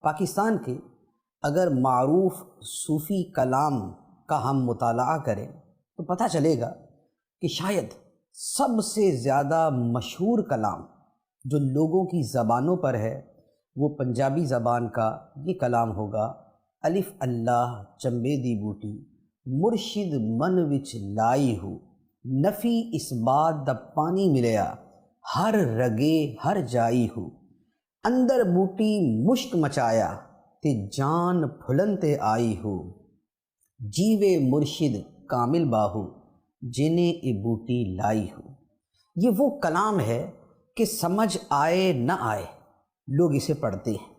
پاکستان کے اگر معروف صوفی کلام کا ہم مطالعہ کریں تو پتہ چلے گا کہ شاید سب سے زیادہ مشہور کلام جو لوگوں کی زبانوں پر ہے وہ پنجابی زبان کا یہ کلام ہوگا، الف اللہ چمبے دی بوٹی مرشد من وچ لائی ہو، نفی اس بات دا پانی ملیا ہر رگے ہر جائی ہو، اندر بوٹی مشک مچایا تے جان پھلن تے آئی ہو، جیوے مرشد کامل باہو جنہیں اے بوٹی لائی ہو۔ یہ وہ کلام ہے کہ سمجھ آئے نہ آئے لوگ اسے پڑھتے ہیں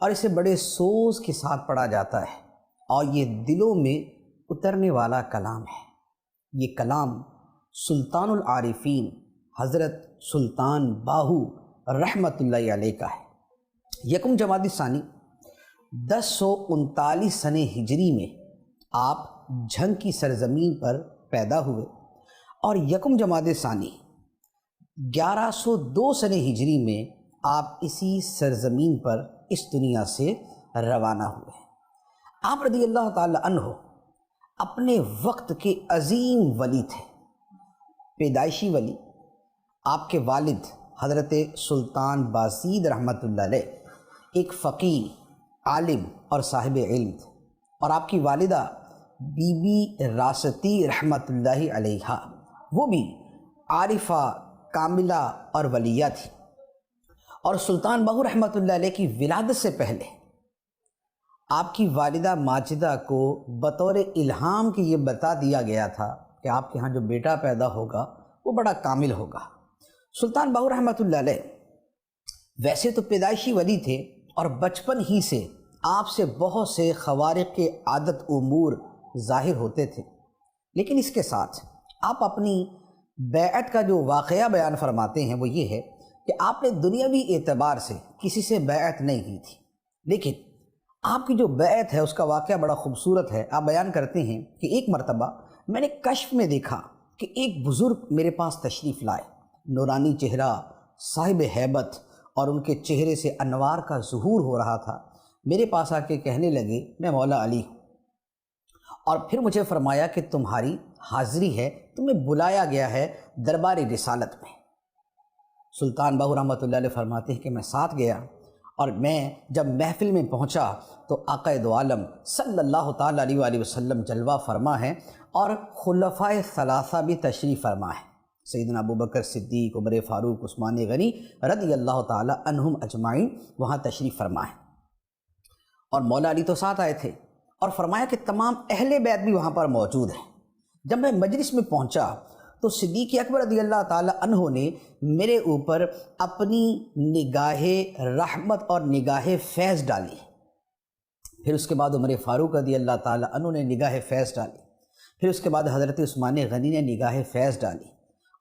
اور اسے بڑے سوز کے ساتھ پڑھا جاتا ہے اور یہ دلوں میں اترنے والا کلام ہے۔ یہ کلام سلطان العارفین حضرت سلطان باہو رحمۃ اللہ علیہ کا ہے۔ یکم جمادی الثانی 1039 سنہ ہجری میں آپ جھنگ کی سرزمین پر پیدا ہوئے اور یکم جمادی ثانی 1102 سنہ ہجری میں آپ اسی سرزمین پر اس دنیا سے روانہ ہوئے۔ آپ رضی اللہ تعالی عنہ اپنے وقت کے عظیم ولی تھے، پیدائشی ولی۔ آپ کے والد حضرت سلطان بازید رحمۃ اللہ علیہ ایک فقیہ، عالم اور صاحب علم تھے، اور آپ کی والدہ بی بی راستی رحمۃ اللہ علیہا وہ بھی عارفہ کاملہ اور ولیہ تھی۔ اور سلطان باہو رحمۃ اللہ علیہ کی ولادت سے پہلے آپ کی والدہ ماجدہ کو بطور الہام کے یہ بتا دیا گیا تھا کہ آپ کے ہاں جو بیٹا پیدا ہوگا وہ بڑا کامل ہوگا۔ سلطان باہو رحمۃ اللہ علیہ ویسے تو پیدائشی ولی تھے اور بچپن ہی سے آپ سے بہت سے خوارق کے عادت امور ظاہر ہوتے تھے، لیکن اس کے ساتھ آپ اپنی بیعت کا جو واقعہ بیان فرماتے ہیں وہ یہ ہے کہ آپ نے دنیاوی اعتبار سے کسی سے بیعت نہیں کی تھی، لیکن آپ کی جو بیعت ہے اس کا واقعہ بڑا خوبصورت ہے۔ آپ بیان کرتے ہیں کہ ایک مرتبہ میں نے کشف میں دیکھا کہ ایک بزرگ میرے پاس تشریف لائے، نورانی چہرہ، صاحب ہیبت، اور ان کے چہرے سے انوار کا ظہور ہو رہا تھا۔ میرے پاس آ کے کہنے لگے میں مولا علی ہوں، اور پھر مجھے فرمایا کہ تمہاری حاضری ہے، تمہیں بلایا گیا ہے دربار رسالت میں۔ سلطان باہو رحمۃ اللہ علیہ فرماتے ہیں کہ میں ساتھ گیا، اور میں جب محفل میں پہنچا تو آقا دو عالم صلی اللہ تعالیٰ علیہ وآلہ وسلم جلوہ فرما ہے، اور خلفائے ثلاثہ بھی تشریف فرما ہے، سیدنا ابوبکر صدیق، عمر فاروق، عثمان غنی رضی اللہ تعالیٰ عنہم اجمعین وہاں تشریف فرما ہے، اور مولا علی تو ساتھ آئے تھے، اور فرمایا کہ تمام اہل بیت بھی وہاں پر موجود ہیں۔ جب میں مجلس میں پہنچا تو صدیق اکبر رضی اللہ تعالیٰ عنہ نے میرے اوپر اپنی نگاہ رحمت اور نگاہ فیض ڈالی، پھر اس کے بعد عمر فاروق رضی اللہ تعالیٰ عنہ نے نگاہ فیض ڈالی، پھر اس کے بعد حضرت عثمان غنی نے نگاہ فیض ڈالی،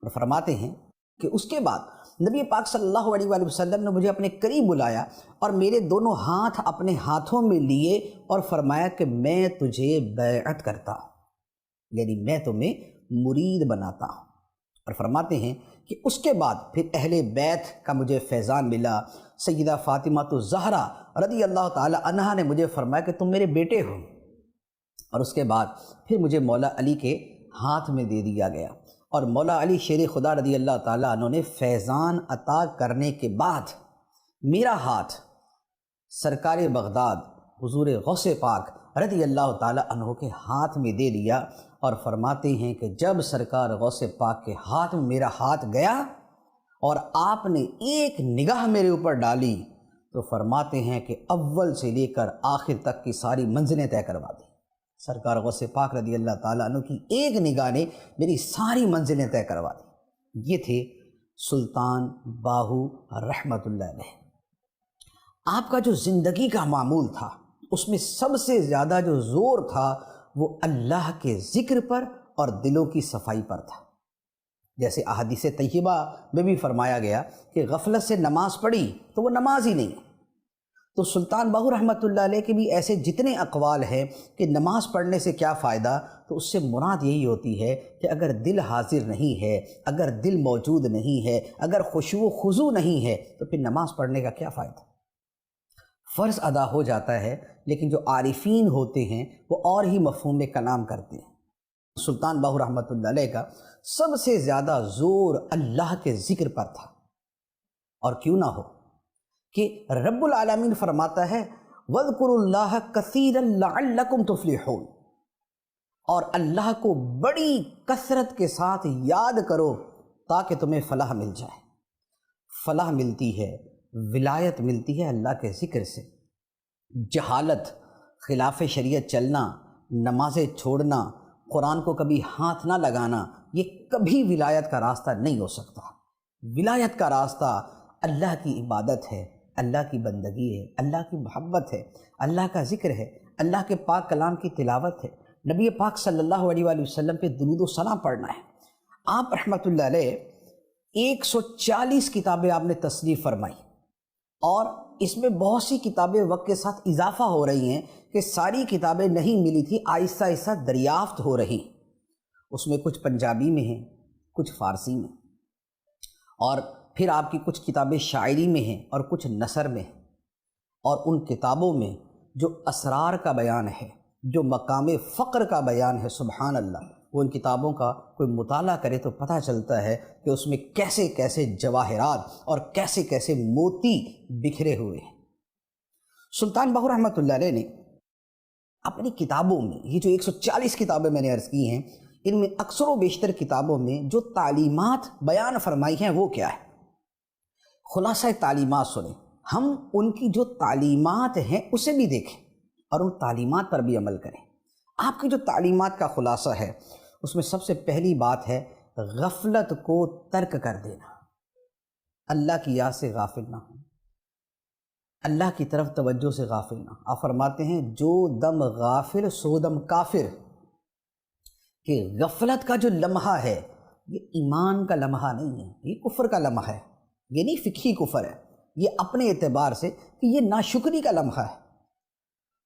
اور فرماتے ہیں کہ اس کے بعد نبی پاک صلی اللہ علیہ وآلہ وسلم نے مجھے اپنے قریب بلایا اور میرے دونوں ہاتھ اپنے ہاتھوں میں لیے اور فرمایا کہ میں تجھے بیعت کرتا ہوں، یعنی میں تمہیں مرید بناتا ہوں۔ اور فرماتے ہیں کہ اس کے بعد پھر اہل بیت کا مجھے فیضان ملا۔ سیدہ فاطمہ الزہرا رضی اللہ تعالی عنہا نے مجھے فرمایا کہ تم میرے بیٹے ہو، اور اس کے بعد پھر مجھے مولا علی کے ہاتھ میں دے دیا گیا، اور مولا علی شیر خدا رضی اللہ تعالیٰ عنہ نے فیضان عطا کرنے کے بعد میرا ہاتھ سرکار بغداد حضور غوث پاک رضی اللہ تعالیٰ عنہ کے ہاتھ میں دے دیا، اور فرماتے ہیں کہ جب سرکار غوث پاک کے ہاتھ میں میرا ہاتھ گیا اور آپ نے ایک نگاہ میرے اوپر ڈالی تو فرماتے ہیں کہ اول سے لے کر آخر تک کی ساری منزلیں طے کروا دی۔ سرکار غوث پاک رضی اللہ تعالیٰ عنہ کی ایک نگاہ نے میری ساری منزلیں طے کروا دی۔ یہ تھے سلطان باہو رحمۃ اللہ علیہ۔ آپ کا جو زندگی کا معمول تھا اس میں سب سے زیادہ جو زور تھا وہ اللہ کے ذکر پر اور دلوں کی صفائی پر تھا۔ جیسے احادیث طیبہ میں بھی فرمایا گیا کہ غفلت سے نماز پڑھی تو وہ نماز ہی نہیں۔ تو سلطان باہو رحمۃ اللہ علیہ کے بھی ایسے جتنے اقوال ہیں کہ نماز پڑھنے سے کیا فائدہ، تو اس سے مراد یہی ہوتی ہے کہ اگر دل حاضر نہیں ہے، اگر دل موجود نہیں ہے، اگر خشوع و خضوع نہیں ہے تو پھر نماز پڑھنے کا کیا فائدہ۔ فرض ادا ہو جاتا ہے، لیکن جو عارفین ہوتے ہیں وہ اور ہی مفہوم کلام کرتے ہیں۔ سلطان باہو رحمۃ اللہ علیہ کا سب سے زیادہ زور اللہ کے ذکر پر تھا، اور کیوں نہ ہو کہ رب العالمین فرماتا ہے وَاذْكُرُوا اللَّهَ كَثِيرًا لَعَلَّكُمْ تُفْلِحُونَ، اور اللہ کو بڑی کثرت کے ساتھ یاد کرو تاکہ تمہیں فلاح مل جائے۔ فلاح ملتی ہے، ولایت ملتی ہے اللہ کے ذکر سے۔ جہالت، خلاف شریعت چلنا، نمازیں چھوڑنا، قرآن کو کبھی ہاتھ نہ لگانا، یہ کبھی ولایت کا راستہ نہیں ہو سکتا۔ ولایت کا راستہ اللہ کی عبادت ہے، اللہ کی بندگی ہے، اللہ کی محبت ہے، اللہ کا ذکر ہے، اللہ کے پاک کلام کی تلاوت ہے، نبی پاک صلی اللہ علیہ وآلہ وسلم پہ درود و سلام پڑھنا ہے۔ آپ رحمۃ اللہ علیہ 140 کتابیں آپ نے تصنیف فرمائی، اور اس میں بہت سی کتابیں وقت کے ساتھ اضافہ ہو رہی ہیں کہ ساری کتابیں نہیں ملی تھی، آہستہ آہستہ دریافت ہو رہی۔ اس میں کچھ پنجابی میں ہیں، کچھ فارسی میں، اور پھر آپ کی کچھ کتابیں شاعری میں ہیں اور کچھ نثر میں ہیں۔ اور ان کتابوں میں جو اسرار کا بیان ہے، جو مقام فقر کا بیان ہے، سبحان اللہ، وہ ان کتابوں کا کوئی مطالعہ کرے تو پتہ چلتا ہے کہ اس میں کیسے کیسے جواہرات اور کیسے کیسے موتی بکھرے ہوئے ہیں۔ سلطان باہو رحمۃ اللہ علیہ نے اپنی کتابوں میں، یہ جو 140 کتابیں میں نے عرض کی ہیں، ان میں اکثر و بیشتر کتابوں میں جو تعلیمات بیان فرمائی ہیں وہ کیا ہے؟ خلاصہ تعلیمات سنیں، ہم ان کی جو تعلیمات ہیں اسے بھی دیکھیں اور ان تعلیمات پر بھی عمل کریں۔ آپ کی جو تعلیمات کا خلاصہ ہے اس میں سب سے پہلی بات ہے غفلت کو ترک کر دینا، اللہ کی یاد سے غافل نہ ہو، اللہ کی طرف توجہ سے غافل نہ ہو۔ آپ فرماتے ہیں جو دم غافل سو دم کافر، کہ غفلت کا جو لمحہ ہے یہ ایمان کا لمحہ نہیں ہے، یہ کفر کا لمحہ ہے، یہ نہیں فقہی کفر ہے، یہ اپنے اعتبار سے کہ یہ ناشکری کا لمحہ ہے۔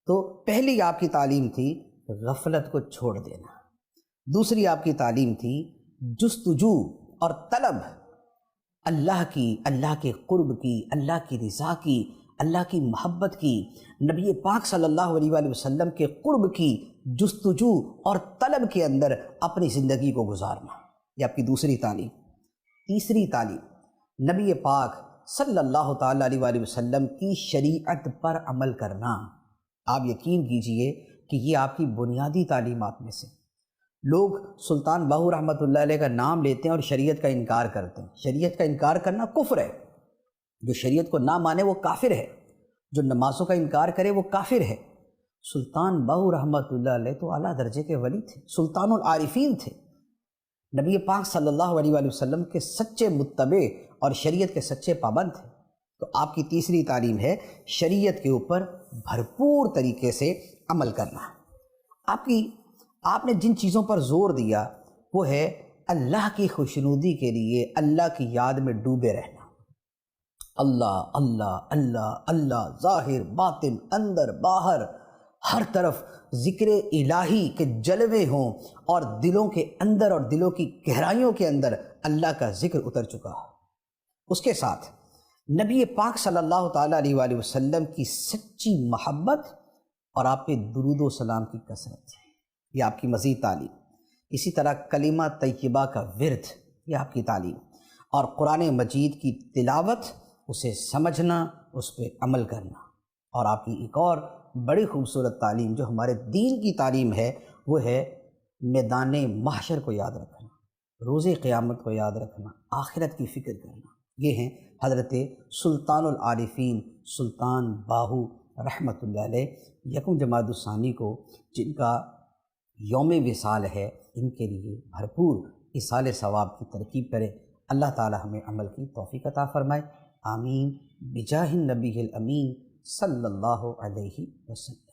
تو پہلی آپ کی تعلیم تھی غفلت کو چھوڑ دینا، دوسری آپ کی تعلیم تھی جستجو اور طلب اللہ کی، اللہ کے قرب کی، اللہ کی رضا کی، اللہ کی محبت کی، نبی پاک صلی اللہ علیہ وآلہ وسلم کے قرب کی جستجو اور طلب کے اندر اپنی زندگی کو گزارنا، یہ آپ کی دوسری تعلیم۔ تیسری تعلیم نبی پاک صلی اللہ تعالیٰ علیہ وآلہ وسلم کی شریعت پر عمل کرنا۔ آپ یقین کیجئے کہ یہ آپ کی بنیادی تعلیمات میں سے۔ لوگ سلطان باہو رحمۃ اللہ علیہ کا نام لیتے ہیں اور شریعت کا انکار کرتے ہیں۔ شریعت کا انکار کرنا کفر ہے، جو شریعت کو نہ مانے وہ کافر ہے، جو نمازوں کا انکار کرے وہ کافر ہے۔ سلطان باہو رحمۃ اللہ علیہ تو اعلیٰ درجے کے ولی تھے، سلطان العارفین تھے، نبی پاک صلی اللہ علیہ وآلہ وسلم کے سچے متبع اور شریعت کے سچے پابند تھے۔ تو آپ کی تیسری تعلیم ہے شریعت کے اوپر بھرپور طریقے سے عمل کرنا۔ آپ نے جن چیزوں پر زور دیا وہ ہے اللہ کی خوشنودی کے لیے اللہ کی یاد میں ڈوبے رہنا، اللہ اللہ اللہ اللہ، ظاہر باطن اندر باہر ہر طرف ذکر الہی کے جلوے ہوں، اور دلوں کے اندر اور دلوں کی گہرائیوں کے اندر اللہ کا ذکر اتر چکا ہو۔ اس کے ساتھ نبی پاک صلی اللہ تعالیٰ علیہ وآلہ وسلم کی سچی محبت اور آپ پہ درود و سلام کی کثرت، یہ آپ کی مزید تعلیم۔ اسی طرح کلمہ طیبہ کا ورد، یہ آپ کی تعلیم، اور قرآن مجید کی تلاوت، اسے سمجھنا، اس پہ عمل کرنا۔ اور آپ کی ایک اور بڑی خوبصورت تعلیم جو ہمارے دین کی تعلیم ہے وہ ہے میدان محشر کو یاد رکھنا، روز قیامت کو یاد رکھنا، آخرت کی فکر کرنا۔ یہ ہیں حضرت سلطان العارفین سلطان باہو رحمۃ اللہ علیہ، یکم جمادی الثانی کو جن کا یوم وصال ہے، ان کے لیے بھرپور ایصال ثواب کی ترکیب کریں۔ اللہ تعالی ہمیں عمل کی توفیق عطا فرمائے، آمین، بجاہ النبی الامین صلی اللہ علیہ وسلم۔